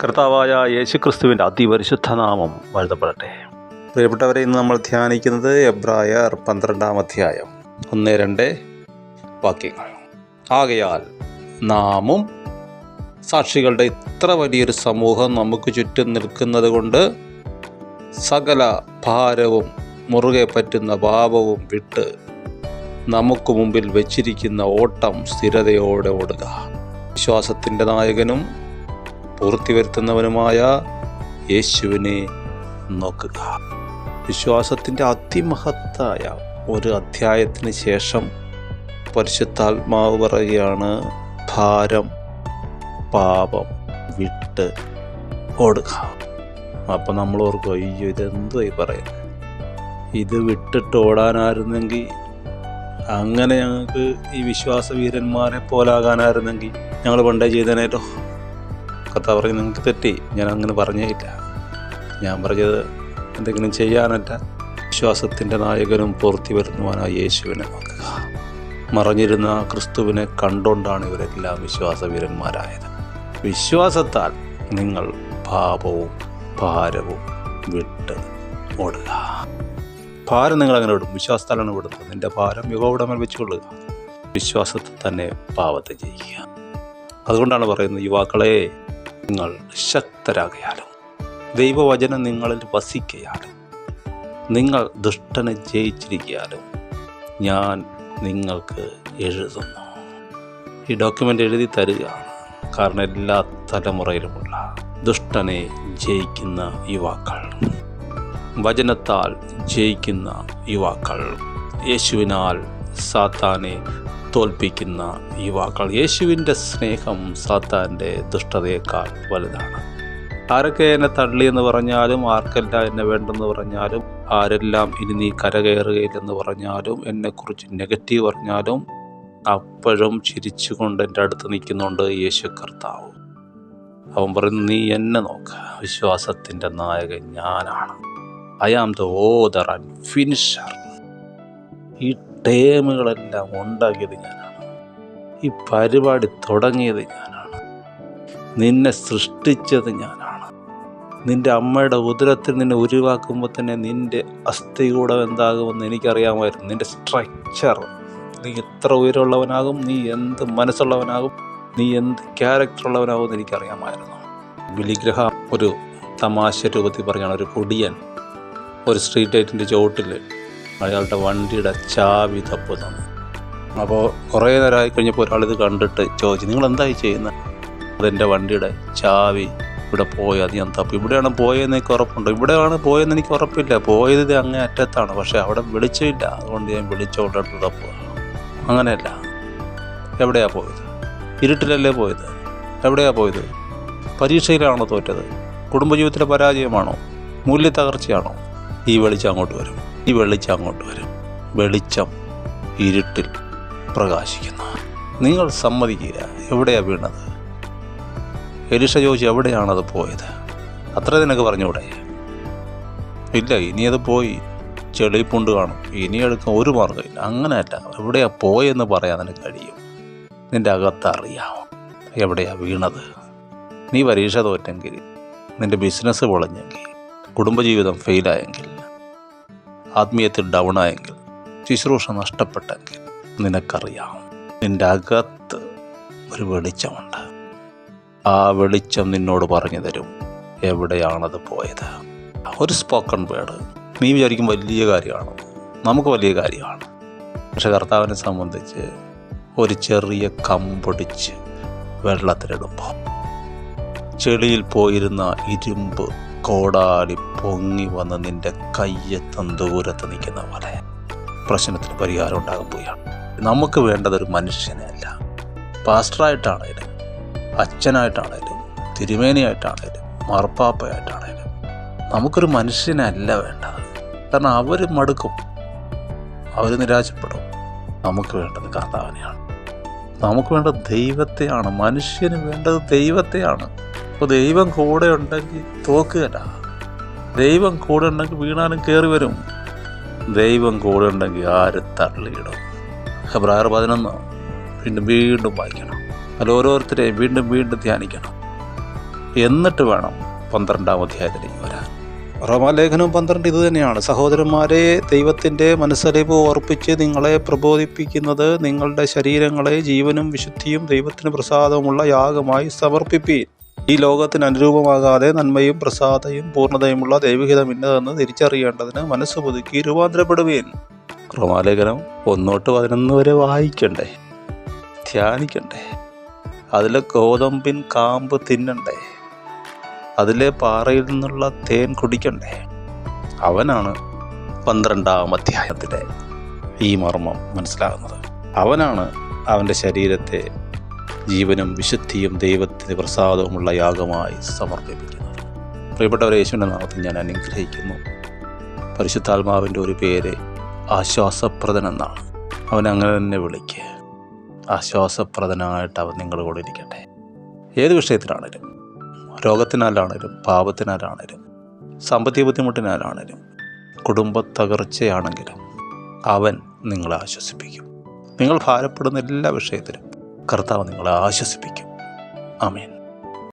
കർത്താവായ യേശുക്രിസ്തുവിൻ്റെ അതിപരിശുദ്ധ നാമം വാഴ്ത്തപ്പെടട്ടെ. പ്രിയപ്പെട്ടവരെ, ഇന്ന് നമ്മൾ ധ്യാനിക്കുന്നത് എബ്രായർ 12-ാം അധ്യായം 1-2 വാക്യങ്ങൾ. ആകയാൽ നാമും സാക്ഷികളുടെ ഇത്ര വലിയൊരു സമൂഹം നമുക്ക് ചുറ്റും നിൽക്കുന്നത് കൊണ്ട് സകല ഭാരവും മുറുകെ പറ്റുന്ന പാപവും വിട്ട് നമുക്ക് മുമ്പിൽ വച്ചിരിക്കുന്ന ഓട്ടം സ്ഥിരതയോടെ ഓടുക. വിശ്വാസത്തിൻ്റെ നായകനും പൂർത്തി വരുത്തുന്നവനുമായ യേശുവിനെ നോക്കുക. വിശ്വാസത്തിൻ്റെ അതിമഹത്തായ ഒരു അധ്യായത്തിന് ശേഷം പരിശുദ്ധാത്മാവ് പറയുകയാണ്, ഭാരം പാപം വിട്ട് ഓടുക. അപ്പം നമ്മൾ ഓർക്കും, അയ്യോ ഇതെന്തോ ഈ പറയുന്നത്, ഇത് വിട്ടിട്ട് ഓടാനായിരുന്നെങ്കിൽ, അങ്ങനെ ഞങ്ങൾക്ക് ഈ വിശ്വാസ വീരന്മാരെ പോലാകാനായിരുന്നെങ്കിൽ ഞങ്ങൾ പണ്ടേ ചെയ്തേനേറ്റോ. കർത്താവ് പറയും, നിങ്ങൾക്ക് തെറ്റി, ഞാൻ അങ്ങനെ പറഞ്ഞേ ഇല്ല. ഞാൻ പറഞ്ഞത് എന്തെങ്കിലും ചെയ്യാനല്ല, വിശ്വാസത്തിൻ്റെ നായകനും പൂർത്തി വരുത്തുവാനായ യേശുവിനെ നോക്കുക. മറഞ്ഞിരുന്ന ക്രിസ്തുവിനെ കണ്ടുകൊണ്ടാണ് ഇവരെല്ലാം വിശ്വാസവീരന്മാരായത്. വിശ്വാസത്താൽ നിങ്ങൾ പാപവും ഭാരവും വിട്ട് ഓടുക. ഭാരം നിങ്ങൾ അങ്ങനെ വിടും, വിശ്വാസത്താലാണ് വിടുന്നത്. നിൻ്റെ ഭാരം യഹോവയുടെ മേൽ വെച്ചുകൊള്ളുക. വിശ്വാസത്തിൽ തന്നെ പാപത്തെ ജയിക്കുക. അതുകൊണ്ടാണ് പറയുന്നത്, യുവാക്കളെ, നിങ്ങൾ ശക്തരാകയാലും ദൈവവചനം നിങ്ങളിൽ വസിക്കയാലും നിങ്ങൾ ദുഷ്ടനെ ജയിച്ചിരിക്കയാലും ഞാൻ നിങ്ങൾക്ക് എഴുതുന്നു. ഈ ഡോക്യുമെൻ്റ് എഴുതി തരികയാണ്. കാരണം എല്ലാ തലമുറയിലുമുള്ള ദുഷ്ടനെ ജയിക്കുന്ന യുവാക്കൾ, വചനത്താൽ ജയിക്കുന്ന യുവാക്കൾ, യേശുവിനാൽ സാത്താനെ തോൽപ്പിക്കുന്ന യുവാക്കൾ. യേശുവിൻ്റെ സ്നേഹം സാത്താൻ്റെ ദുഷ്ടതയേക്കാൾ വലുതാണ്. ആരൊക്കെ എന്നെ തള്ളിയെന്ന് പറഞ്ഞാലും, ആർക്കെല്ലാം എന്നെ വേണ്ടെന്ന് പറഞ്ഞാലും, ആരെല്ലാം ഇനി നീ കരകയറുകയില്ലെന്ന് പറഞ്ഞാലും, എന്നെക്കുറിച്ച് നെഗറ്റീവ് പറഞ്ഞാലും, അപ്പോഴും ചിരിച്ചുകൊണ്ട് എൻ്റെ അടുത്ത് നിൽക്കുന്നുണ്ട് യേശു കർത്താവ്. അവൻ പറയുന്നു, നീ എന്നെ നോക്ക്, വിശ്വാസത്തിൻ്റെ നായകൻ ഞാനാണ്. I am the author and finisher. ഈ ടേമുകളെല്ലാം ഉണ്ടാക്കിയത് ഞാനാണ്. ഈ പരിപാടി തുടങ്ങിയത് ഞാനാണ്. നിന്നെ സൃഷ്ടിച്ചത് ഞാനാണ്. നിൻ്റെ അമ്മയുടെ ഉദരത്തിൽ നിന്നെ ഉരുവാക്കുമ്പോൾ തന്നെ നിൻ്റെ അസ്ഥികൂടം എന്താകുമെന്ന് എനിക്കറിയാമായിരുന്നു. നിൻ്റെ സ്ട്രക്ചർ, നീ എത്ര ഉയരമുള്ളവനാകും, നീ എന്ത് മനസ്സുള്ളവനാകും, നീ എന്ത് ക്യാരക്ടറുള്ളവനാകുമെന്ന് എനിക്കറിയാമായിരുന്നു. ബിലിഗ്രഹാം ഒരു തമാശ രൂപത്തിൽ പറഞ്ഞാണ്, ഒരു കുടിയൻ ഒരു സ്ട്രീറ്റ് ലൈറ്റിൻ്റെ ചുവട്ടിൽ അയാളുടെ വണ്ടിയുടെ ചാവി തപ്പുന്നു. അപ്പോൾ കുറേ നേരമായി കഴിഞ്ഞപ്പോൾ ഒരാളിത് കണ്ടിട്ട് ചോദിച്ചു, നിങ്ങൾ എന്തായി ചെയ്യുന്നത്? അതെൻ്റെ വണ്ടിയുടെ ചാവി ഇവിടെ പോയി, അത് ഞാൻ തപ്പി. ഇവിടെയാണ് പോയതെന്ന് എനിക്ക് ഉറപ്പുണ്ടോ? ഇവിടെയാണ് പോയതെന്ന് എനിക്ക് ഉറപ്പില്ല. പോയത് അങ്ങേ അറ്റത്താണ്, പക്ഷേ അവിടെ വെളിച്ചമില്ല, അതുകൊണ്ട് ഞാൻ വെളിച്ചമുള്ളിടത്ത് തപ്പുക. അങ്ങനെയല്ല. എവിടെയാണ് പോയത്? ഇരുട്ടിലല്ലേ പോയത്? എവിടെയാണ് പോയത്? പരീക്ഷയിലാണോ തോറ്റത്? കുടുംബജീവിതത്തിലെ പരാജയമാണോ? മൂല്യത്തകർച്ചയാണോ? ഈ വെളിച്ചം അങ്ങോട്ട് വരും, ഈ വെളിച്ചം അങ്ങോട്ട് വരും. വെളിച്ചം ഇരുട്ടിൽ പ്രകാശിക്കുന്നു. നിങ്ങൾ സമ്മതിക്കുക, എവിടെയാണ് വീണത്? എലീഷ ചോദിച്ചു, എവിടെയാണത് പോയത്? അത്ര നിനക്ക് പറഞ്ഞൂടെ? ഇല്ല, ഇനി അത് പോയി, ചെളിപ്പുണ്ട് കാണും, ഇനി എടുക്കാൻ ഒരു മാർഗ്ഗമില്ല. അങ്ങനെയല്ല, എവിടെയാണ് പോയെന്ന് പറയാൻ നിനക്ക് കഴിയും. നിൻ്റെ അകത്തറിയാം എവിടെയാണ് വീണത്. നീ പരീക്ഷ തോറ്റെങ്കിൽ, നിൻ്റെ ബിസിനസ് പൊളഞ്ഞെങ്കിൽ, കുടുംബജീവിതം ഫെയിലായെങ്കിൽ, ആത്മീയത്തിൽ ഡൗണായെങ്കിൽ, ശുശ്രൂഷ നഷ്ടപ്പെട്ടെങ്കിൽ, നിനക്കറിയാം നിൻ്റെ അകത്ത് ഒരു വെളിച്ചമുണ്ട്. ആ വെളിച്ചം നിന്നോട് പറഞ്ഞു തരും എവിടെയാണത് പോയത്. ഒരു സ്പോക്കൺ വേർഡ് നീ വിചാരിക്കും വലിയ കാര്യമാണ്, നമുക്ക് വലിയ കാര്യമാണ്. പക്ഷെ കർത്താവിനെ സംബന്ധിച്ച് ഒരു ചെറിയ കമ്പൊടിച്ച് വെള്ളത്തിലിടുമ്പോൾ ചെളിയിൽ പോയിരുന്ന ഇരുമ്പ് കോടാലി പൊങ്ങി വന്ന് നിൻ്റെ കയ്യെത്തും ദൂരത്ത് നിൽക്കുന്ന പോലെ പ്രശ്നത്തിന് പരിഹാരം ഉണ്ടാകാൻ പോവുകയാണ്. നമുക്ക് വേണ്ടതൊരു മനുഷ്യനല്ല. പാസ്റ്ററായിട്ടാണേലും, അച്ഛനായിട്ടാണേലും, തിരുമേനിയായിട്ടാണേലും, മാർപ്പാപ്പയായിട്ടാണേലും നമുക്കൊരു മനുഷ്യനല്ല വേണ്ടത്. കാരണം അവർ മടുക്കും, അവർ നിരാശപ്പെടും. നമുക്ക് വേണ്ടത് കർത്താവിനെയാണ്. നമുക്ക് വേണ്ടത് ദൈവത്തെയാണ്. മനുഷ്യന് വേണ്ടത് ദൈവത്തെയാണ്. അപ്പോൾ ദൈവം കൂടെ ഉണ്ടെങ്കിൽ തോക്കുകയല്ല. ദൈവം കൂടെ ഉണ്ടെങ്കിൽ വീണാലും കയറി വരും. ദൈവം കൂടെ ഉണ്ടെങ്കിൽ ആര് തള്ളിയിടും. എബ്രായർ 11 വീണ്ടും വായിക്കണം. അതിൽ ഓരോരുത്തരെയും വീണ്ടും ധ്യാനിക്കണം. എന്നിട്ട് വേണം 12-ാം അധ്യായത്തിലേക്ക് വരാൻ. റോമാലേഖനം 12 ഇത് തന്നെയാണ്. സഹോദരന്മാരെ, ദൈവത്തിൻ്റെ മനസ്സലിവ് ഓർപ്പിച്ച് നിങ്ങളെ പ്രബോധിപ്പിക്കുന്നത് നിങ്ങളുടെ ശരീരങ്ങളെ ജീവനും വിശുദ്ധിയും ദൈവത്തിന് പ്രസാദമുള്ള യാഗമായി സമർപ്പിപ്പീൻ. ഈ ലോകത്തിന് അനുരൂപമാകാതെ നന്മയും പ്രസാദയും പൂർണ്ണതയുമുള്ള ദൈവഹിതം ഇന്നതെന്ന് തിരിച്ചറിയേണ്ടതിന് മനസ്സ് പുതുക്കി രൂപാന്തരപ്പെടുവീൻ. റോമാലേഖനം 1-11 വരെ വായിക്കണ്ടേ, ധ്യാനിക്കണ്ടേ, അതിലെ ഗോതമ്പിൻ കാമ്പ് തിന്നണ്ടേ, അതിലെ പാറയിൽ നിന്നുള്ള തേൻ കുടിക്കണ്ടേ. അവനാണ് 12-ാം അധ്യായത്തിലെ ഈ മർമ്മം മനസ്സിലാകുന്നത്. അവനാണ് അവൻ്റെ ശരീരത്തെ ജീവനും വിശുദ്ധിയും ദൈവത്തിന് പ്രസാദവുമുള്ള യാഗമായി സമർപ്പിക്കുന്നത്. പ്രിയപ്പെട്ടവരെ, യേശുവിൻ്റെ നാമത്തിൽ ഞാൻ അനുഗ്രഹിക്കുന്നു. പരിശുദ്ധാത്മാവിൻ്റെ ഒരു പേര് ആശ്വാസപ്രദൻ എന്നാണ്. അവൻ അങ്ങനെ തന്നെ വിളിക്കുക. ആശ്വാസപ്രദനായിട്ട് അവൻ നിങ്ങളുടെ കൂടെ ഇരിക്കട്ടെ. ഏത് വിഷയത്തിലാണേലും, രോഗത്തിനാലാണേലും, പാപത്തിനാലാണേലും, സാമ്പത്തിക ബുദ്ധിമുട്ടിനാലാണേലും, കുടുംബ തകർച്ചയാണെങ്കിലും അവൻ നിങ്ങളെ ആശ്വസിപ്പിക്കും. നിങ്ങൾ ഭാരപ്പെടുന്ന എല്ലാ വിഷയത്തിലും കർത്താവ് നിങ്ങളെ ആശ്വസിപ്പിക്കും. ആമേൻ.